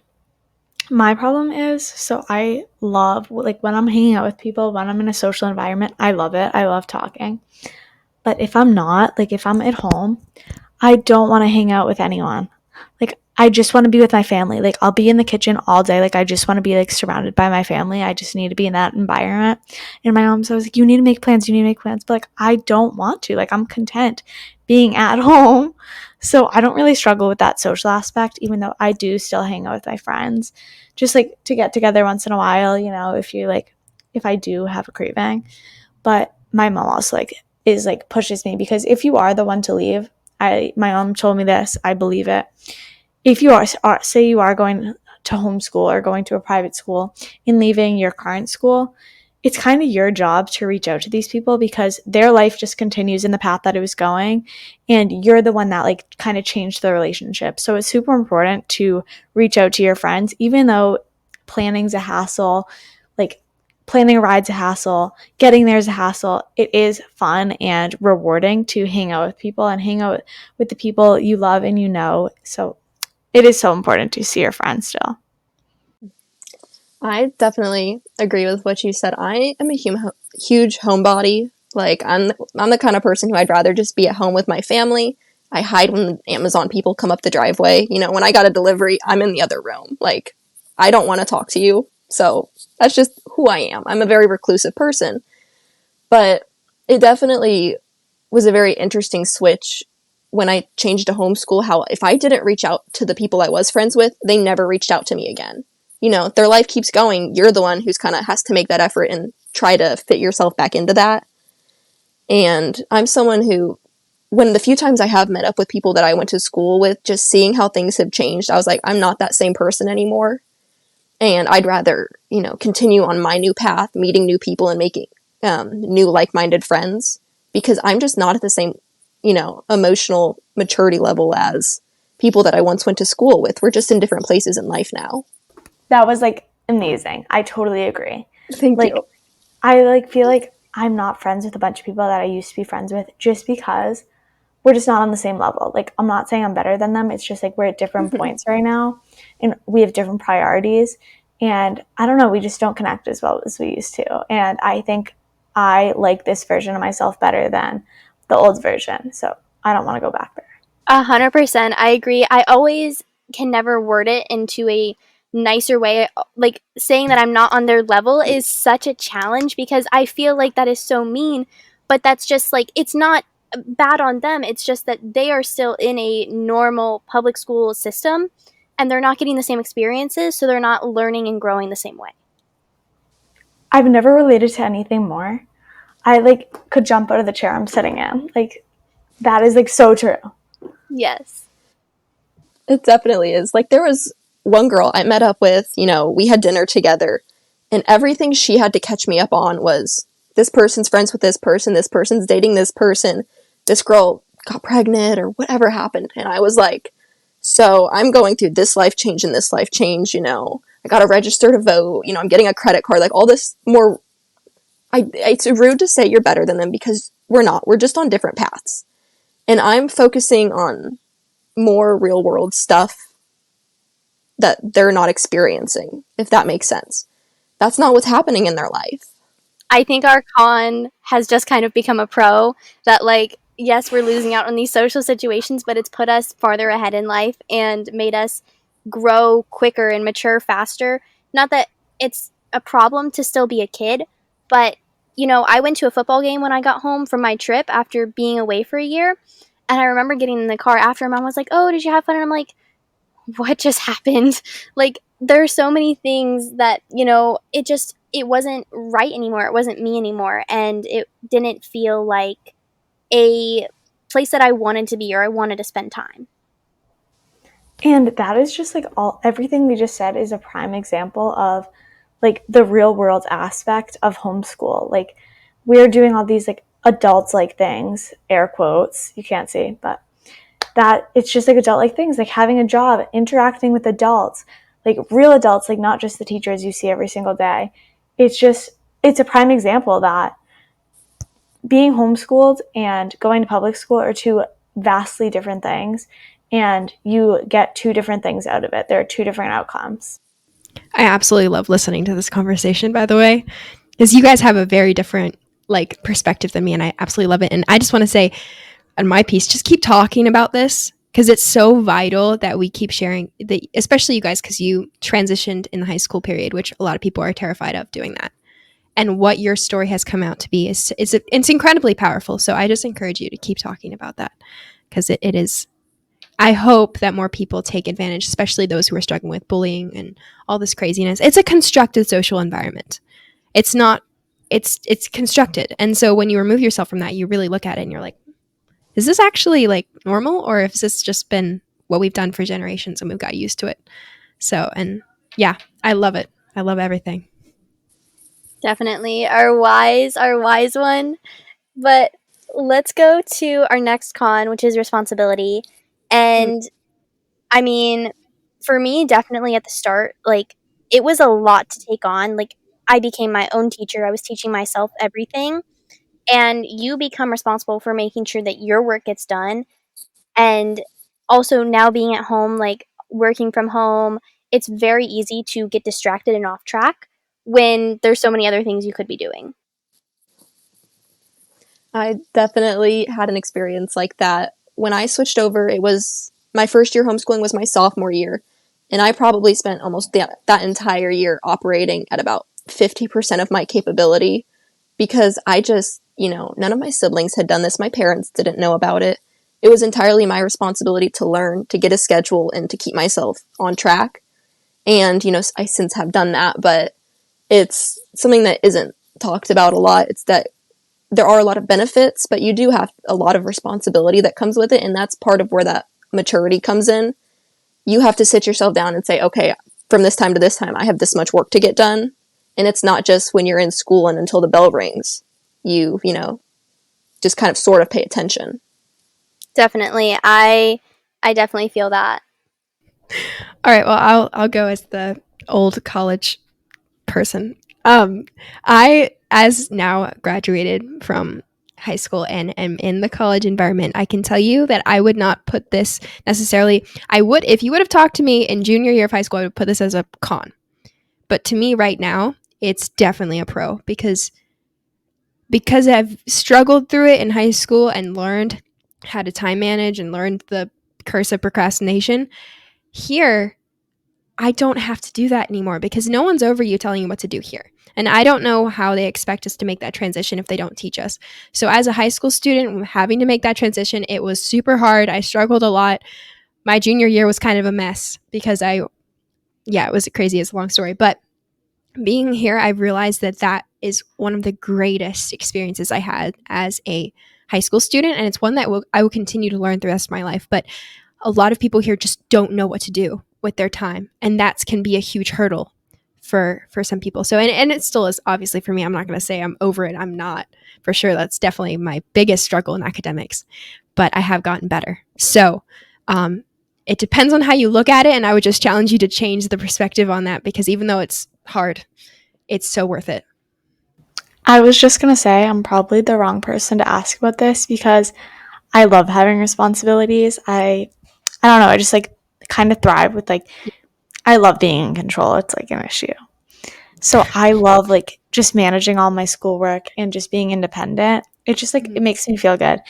my problem is, so I love, like, when I'm hanging out with people, when I'm in a social environment, I love it. I love talking. But if I'm not, like, if I'm at home, I don't want to hang out with anyone. Like, I just want to be with my family. Like, I'll be in the kitchen all day. Like, I just want to be, like, surrounded by my family. I just need to be in that environment. And my mom's always like, you need to make plans. You need to make plans. But, like, I don't want to. Like, I'm content being at home. So I don't really struggle with that social aspect, even though I do still hang out with my friends. Just, like, to get together once in a while, if I do have a craving. But my mom also, like, is, like, pushes me, because if you are the one to leave, my mom told me this, I believe it. If you are say you are going to homeschool or going to a private school and leaving your current school, it's kind of your job to reach out to these people, because their life just continues in the path that it was going, and you're the one that, like, kind of changed the relationship. So it's super important to reach out to your friends, even though planning's a hassle. Like, planning a ride's a hassle, getting there's a hassle. It is fun and rewarding to hang out with people and hang out with the people you love and So it is so important to see your friends still. I definitely agree with what you said. I am a huge homebody. Like, I'm the kind of person who I'd rather just be at home with my family. I hide when the Amazon people come up the driveway. When I got a delivery, I'm in the other room. Like, I don't want to talk to you. So that's just who I am. I'm a very reclusive person. But it definitely was a very interesting switch when I changed to homeschool, how if I didn't reach out to the people I was friends with, they never reached out to me again. Their life keeps going. You're the one who's kind of has to make that effort and try to fit yourself back into that. And I'm someone who, when the few times I have met up with people that I went to school with, just seeing how things have changed, I was like, I'm not that same person anymore. And I'd rather, continue on my new path, meeting new people and making new like-minded friends, because I'm just not at the same, emotional maturity level as people that I once went to school with. We're just in different places in life now. That was, like, amazing. I totally agree. Thank you. I feel like I'm not friends with a bunch of people that I used to be friends with, just because we're just not on the same level. Like, I'm not saying I'm better than them. It's just, like, we're at different points right now, and we have different priorities. And I don't know, we just don't connect as well as we used to. And I think I like this version of myself better than the old version. So I don't want to go back there. 100%. I agree. I always can never word it into a nicer way. Like, saying that I'm not on their level is such a challenge, because I feel like that is so mean but that's just like, it's not bad on them. It's just that they are still in a normal public school system and they're not getting the same experiences, so they're not learning and growing the same way. I've never related to anything more. I like could jump out of the chair I'm sitting in. Like, that is like so true. Yes. It definitely is. Like, there was one girl I met up with, we had dinner together, and everything she had to catch me up on was, this person's friends with this person's dating this person, this girl got pregnant, or whatever happened. And I was like, so I'm going through this life change and this life change, I got to register to vote, I'm getting a credit card, like all this more. It's rude to say you're better than them, because we're not. We're just on different paths. And I'm focusing on more real world stuff that they're not experiencing, if that makes sense. That's not what's happening in their life. I think our con has just kind of become a pro, that like, yes, we're losing out on these social situations, but it's put us farther ahead in life and made us grow quicker and mature faster. Not that it's a problem to still be a kid, but I went to a football game when I got home from my trip after being away for a year, and I remember getting in the car after. Mom was like, "Oh, did you have fun?" And I'm like, what just happened? Like, there are so many things that, it wasn't right anymore. It wasn't me anymore. And it didn't feel like a place that I wanted to be or I wanted to spend time. And that is just like everything we just said is a prime example of like the real world aspect of homeschool. Like, we're doing all these like adults like things, air quotes, you can't see, but that it's just like adult like things, like having a job, interacting with adults, like real adults, like not just the teachers you see every single day. It's a prime example that being homeschooled and going to public school are two vastly different things, and you get two different things out of it. There are two different outcomes. I absolutely love listening to this conversation, by the way, because you guys have a very different like perspective than me, and I absolutely love it. And I just want to say on my piece, just keep talking about this, because it's so vital that we keep sharing, especially you guys, because you transitioned in the high school period, which a lot of people are terrified of doing that. And what your story has come out to be is it's incredibly powerful. So I just encourage you to keep talking about that, because it is. I hope that more people take advantage, especially those who are struggling with bullying and all this craziness. It's a constructed social environment. It's not. It's constructed, and so when you remove yourself from that, you really look at it and you're like, is this actually like normal, or has this just been what we've done for generations and we've got used to it? So, and yeah, I love it. I love everything. Definitely our wise one. But let's go to our next con, which is responsibility. And I mean, for me, definitely at the start, like, it was a lot to take on. Like, I became my own teacher. I was teaching myself everything. And you become responsible for making sure that your work gets done. And also now being at home, like working from home, it's very easy to get distracted and off track when there's so many other things you could be doing. I definitely had an experience like that. When I switched over, it was my first year homeschooling was my sophomore year, and I probably spent almost that entire year operating at about 50% of my capability, because I just, none of my siblings had done this. My parents didn't know about it. It was entirely my responsibility to learn, to get a schedule, and to keep myself on track. And, I since have done that, but it's something that isn't talked about a lot. It's that there are a lot of benefits, but you do have a lot of responsibility that comes with it. And that's part of where that maturity comes in. You have to sit yourself down and say, okay, from this time to this time, I have this much work to get done. And it's not just when you're in school and until the bell rings, you just kind of sort of pay attention. Definitely. I definitely feel that. All right. Well, I'll go as the old college person. I, as now graduated from high school and am in the college environment, I can tell you that I would not put this necessarily. I would, if you would have talked to me in junior year of high school, I would put this as a con. But to me right now, it's definitely a pro, because I've struggled through it in high school and learned how to time manage and learned the curse of procrastination. Here, I don't have to do that anymore, because no one's over you telling you what to do here. And I don't know how they expect us to make that transition if they don't teach us. So as a high school student, having to make that transition, it was super hard. I struggled a lot. My junior year was kind of a mess because it was crazy. It's a long story. But being here, I've realized that is one of the greatest experiences I had as a high school student. And it's one that I will continue to learn through the rest of my life. But a lot of people here just don't know what to do with their time. And that can be a huge hurdle for some people. So, and it still is, obviously, for me. I'm not going to say I'm over it. I'm not, for sure. That's definitely my biggest struggle in academics. But I have gotten better. So, it depends on how you look at it. And I would just challenge you to change the perspective on that, because even though it's hard, it's so worth it. I was just going to say I'm probably the wrong person to ask about this because I love having responsibilities. I don't know. I just like kind of thrive with like, I love being in control. It's like an issue. So I love like just managing all my schoolwork and just being independent. It just like, it makes me feel good.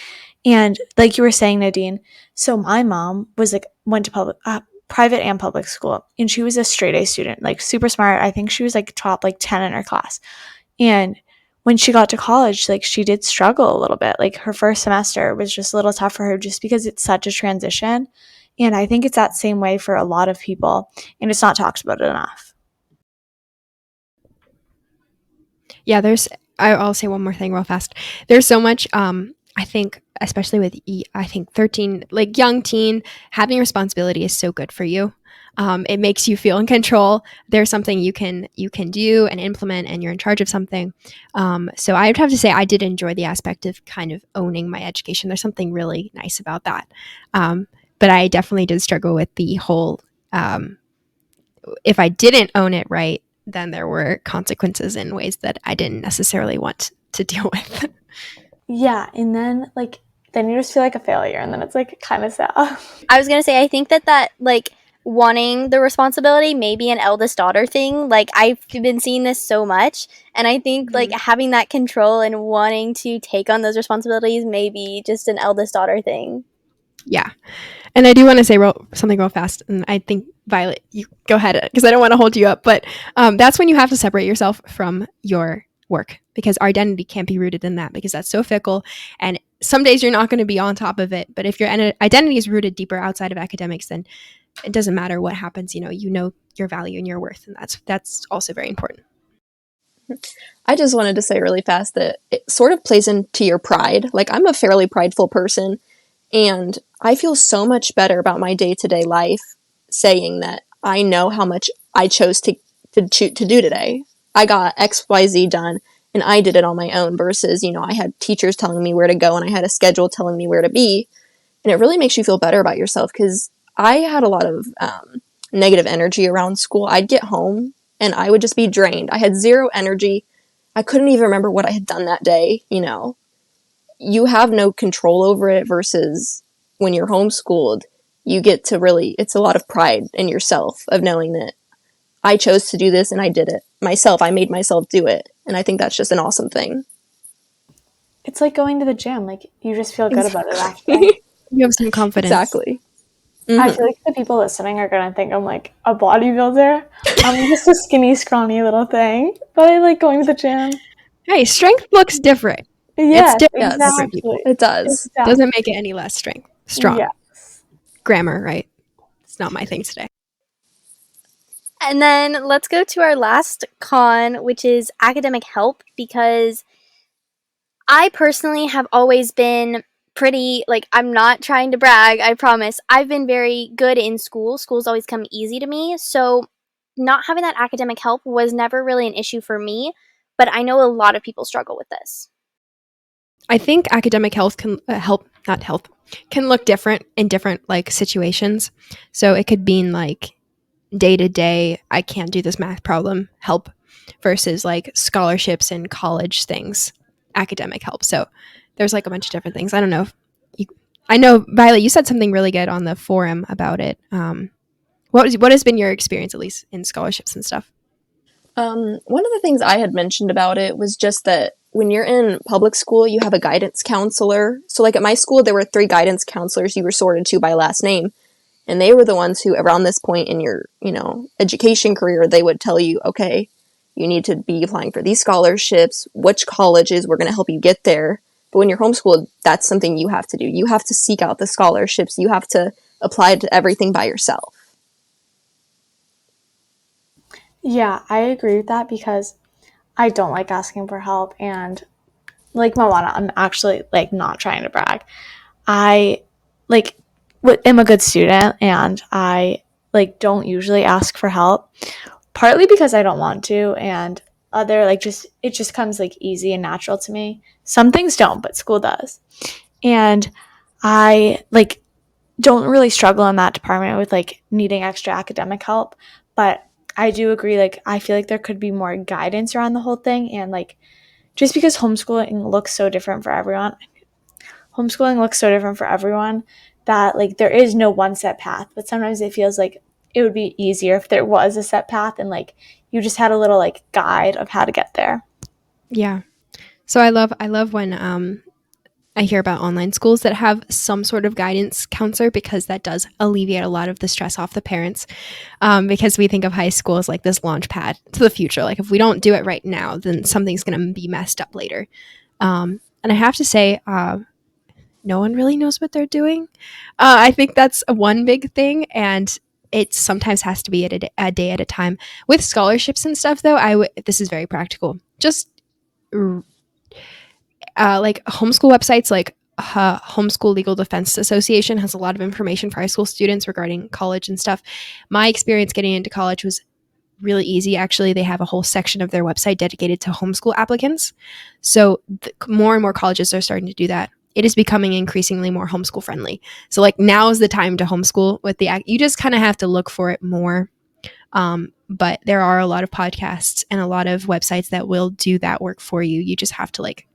And like you were saying, Nadine, so my mom was like, went to private and public school, and she was a straight A student, like super smart. I think she was like top like 10 in her class. And when she got to college, like she did struggle a little bit. Like her first semester was just a little tough for her just because it's such a transition. And I think it's that same way for a lot of people, and it's not talked about enough. Yeah, I'll say one more thing real fast. There's so much, I think, especially with, I think 13, like young teen, having responsibility is so good for you. It makes you feel in control. There's something you can do and implement, and you're in charge of something. So I would have to say I did enjoy the aspect of kind of owning my education. There's something really nice about that. But I definitely did struggle with the whole, if I didn't own it right, then there were consequences in ways that I didn't necessarily want to deal with. Yeah, and then you just feel like a failure, and then it's like kind of sad. I was gonna say, I think that like wanting the responsibility may be an eldest daughter thing. Like I've been seeing this so much, and I think like having that control and wanting to take on those responsibilities may be just an eldest daughter thing. Yeah. And I do want to say something real fast, and I think, Violet, you go ahead, because I don't want to hold you up, but that's when you have to separate yourself from your work, because our identity can't be rooted in that, because that's so fickle, and some days you're not going to be on top of it. But if your identity is rooted deeper outside of academics, then it doesn't matter what happens. You know your value and your worth, and that's also very important. I just wanted to say really fast that it sort of plays into your pride. Like, I'm a fairly prideful person, and I feel so much better about my day-to-day life saying that I know how much I chose to do today. I got XYZ done, and I did it on my own, versus, I had teachers telling me where to go, and I had a schedule telling me where to be. And it really makes you feel better about yourself, because I had a lot of negative energy around school. I'd get home, and I would just be drained. I had zero energy. I couldn't even remember what I had done that day, You have no control over it, versus when you're homeschooled, you get to it's a lot of pride in yourself of knowing that I chose to do this and I did it myself. I made myself do it. And I think that's just an awesome thing. It's like going to the gym. Like, you just feel good about it after. You have some confidence. Exactly. Mm-hmm. I feel like the people listening are going to think I'm like a bodybuilder. I'm just a skinny, scrawny little thing. But I like going to the gym. Hey, strength looks different. Yeah, it's different. Exactly. It does. Exactly. Doesn't make it any less strong. Yes. Grammar, right? It's not my thing today. And then let's go to our last con, which is academic help, because I personally have always been pretty, I'm not trying to brag, I promise. I've been very good in school. School's always come easy to me. So not having that academic help was never really an issue for me, but I know a lot of people struggle with this. I think academic health can can look different in different situations. So it could mean day to day, I can't do this math problem, help, versus scholarships and college things, academic help. So there's a bunch of different things. I don't know I know, Violet, you said something really good on the forum about it. What has been your experience, at least in scholarships and stuff? One of the things I had mentioned about it was just that when you're in public school, you have a guidance counselor. So at my school, there were 3 guidance counselors you were sorted to by last name. And they were the ones who, around this point in your, education career, they would tell you, okay, you need to be applying for these scholarships, which colleges we're going to help you get there. But when you're homeschooled, that's something you have to do. You have to seek out the scholarships. You have to apply to everything by yourself. Yeah, I agree with that because I don't like asking for help. And like Moana, I'm actually like not trying to brag. I like am a good student and I like don't usually ask for help, partly because I don't want to, and other like just it just comes like easy and natural to me. Some things don't, but school does. And I like don't really struggle in that department with like needing extra academic help, but I do agree, like I feel like there could be more guidance around the whole thing. And like just because homeschooling looks so different for everyone that like there is no one set path, but sometimes it feels like it would be easier if there was a set path and like you just had a little like guide of how to get there. Yeah. So I love when I hear about online schools that have some sort of guidance counselor, because that does alleviate a lot of the stress off the parents. Because we think of high school as like this launch pad to the future. Like if we don't do it right now, then something's going to be messed up later. And I have to say, no one really knows what they're doing. I think that's one big thing, and it sometimes has to be a day at a time. With scholarships and stuff, though, this is very practical. Just like homeschool websites like Homeschool Legal Defense Association has a lot of information for high school students regarding college and stuff. My experience getting into college was really easy. Actually, they have a whole section of their website dedicated to homeschool applicants. So more and more colleges are starting to do that. It is becoming increasingly more homeschool friendly. So like now is the time to homeschool with you just kind of have to look for it more. But there are a lot of podcasts and a lot of websites that will do that work for you. You just have to like,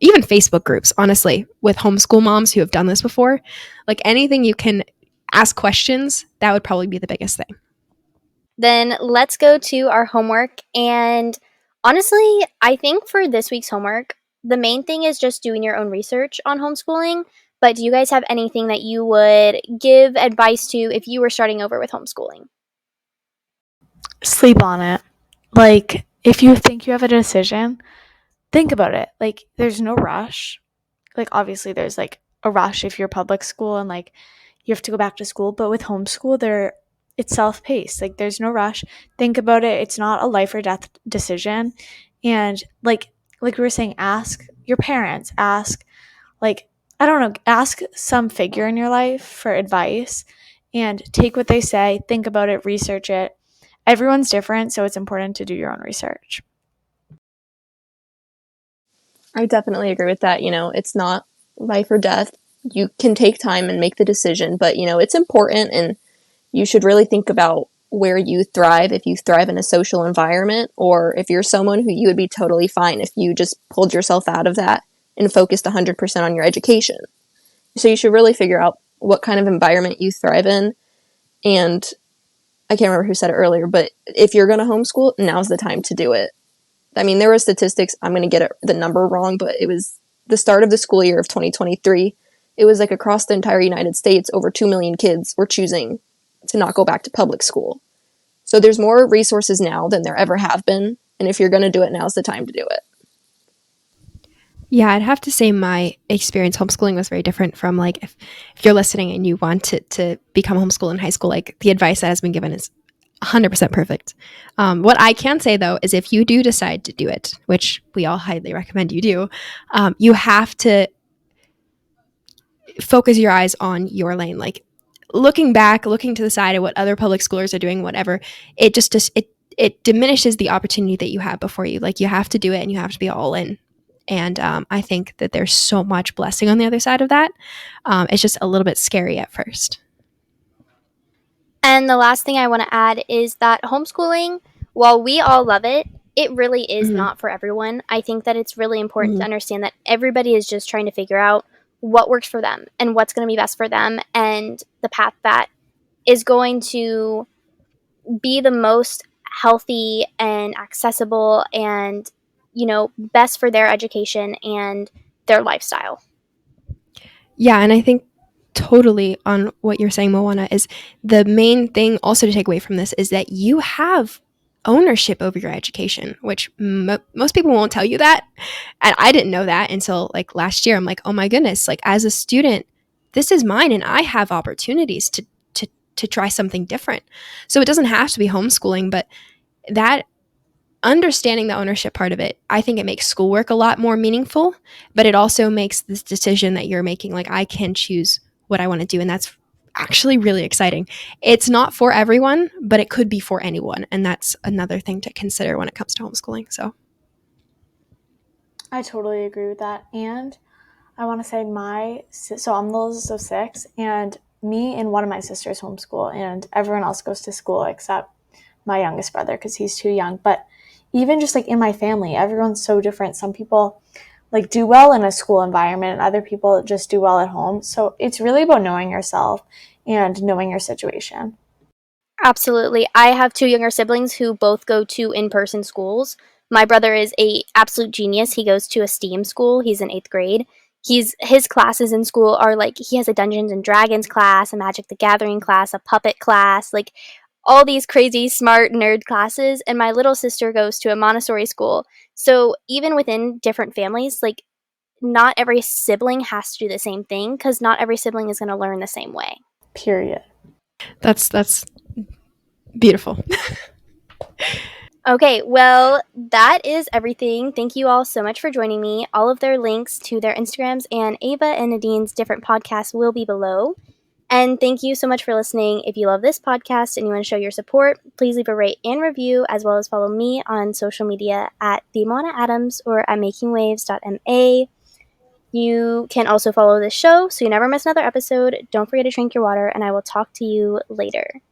even Facebook groups, honestly, with homeschool moms who have done this before, like anything you can ask questions, that would probably be the biggest thing. Then let's go to our homework. And honestly, I think for this week's homework, the main thing is just doing your own research on homeschooling. But do you guys have anything that you would give advice to if you were starting over with homeschooling? Sleep on it. Like if you think you have a decision, think about it. Like there's no rush. Like obviously there's like a rush if you're public school and like you have to go back to school, but with homeschool it's self-paced. Like there's no rush. Think about it. It's not a life or death decision. And like we were saying, ask your parents, ask like I don't know, ask some figure in your life for advice and take what they say, think about it, research it. Everyone's different, so it's important to do your own research. I definitely agree with that. It's not life or death. You can take time and make the decision, but it's important, and you should really think about where you thrive, if you thrive in a social environment, or if you're someone who you would be totally fine if you just pulled yourself out of that and focused 100% on your education. So you should really figure out what kind of environment you thrive in. And I can't remember who said it earlier, but if you're going to homeschool, now's the time to do it. I mean, there were statistics, I'm going to get the number wrong, but it was the start of the school year of 2023. It was like across the entire United States, over 2 million kids were choosing to not go back to public school. So there's more resources now than there ever have been. And if you're going to do it, now's the time to do it. Yeah, I'd have to say my experience homeschooling was very different from like if you're listening and you want to become homeschooled in high school, like the advice that has been given is 100% perfect. What I can say though is if you do decide to do it, which we all highly recommend you do, you have to focus your eyes on your lane. Like looking back, looking to the side at what other public schoolers are doing, whatever, it diminishes the opportunity that you have before you. Like you have to do it and you have to be all in. And I think that there's so much blessing on the other side of that. It's just a little bit scary at first. And the last thing I want to add is that homeschooling, while we all love it, it really is not for everyone. I think that it's really important to understand that everybody is just trying to figure out what works for them and what's going to be best for them and the path that is going to be the most healthy and accessible and, best for their education and their lifestyle. Yeah, and I think totally on what you're saying, Moana, is the main thing also to take away from this is that you have ownership over your education, which most people won't tell you that. And I didn't know that until like last year. I'm like, oh my goodness, like as a student, this is mine and I have opportunities to try something different. So it doesn't have to be homeschooling, but that understanding the ownership part of it, I think it makes schoolwork a lot more meaningful, but it also makes this decision that you're making, like I can choose what I want to do. And that's actually really exciting. It's not for everyone, but it could be for anyone. And that's another thing to consider when it comes to homeschooling. So I totally agree with that. And I want to say so I'm the oldest of 6, and me and one of my sisters homeschool, and everyone else goes to school except my youngest brother because he's too young. But even just like in my family, everyone's so different. Some people like do well in a school environment and other people just do well at home. So it's really about knowing yourself and knowing your situation. Absolutely. I have 2 younger siblings who both go to in-person schools. My brother is a absolute genius. He goes to a STEAM school. He's in 8th grade. His classes in school are like, he has a Dungeons and Dragons class, a Magic the Gathering class, a puppet class, like all these crazy smart nerd classes. And my little sister goes to a Montessori school. So even within different families, like not every sibling has to do the same thing because not every sibling is going to learn the same way. Period. that's beautiful. Okay, well, that is everything. Thank you all so much for joining me. All of their links to their Instagrams and Ava and Nadine's different podcasts will be below. And thank you so much for listening. If you love this podcast and you want to show your support, please leave a rate and review, as well as follow me on social media at the moannaadams or at makingwaves.ma. You can also follow this show so you never miss another episode. Don't forget to drink your water, and I will talk to you later.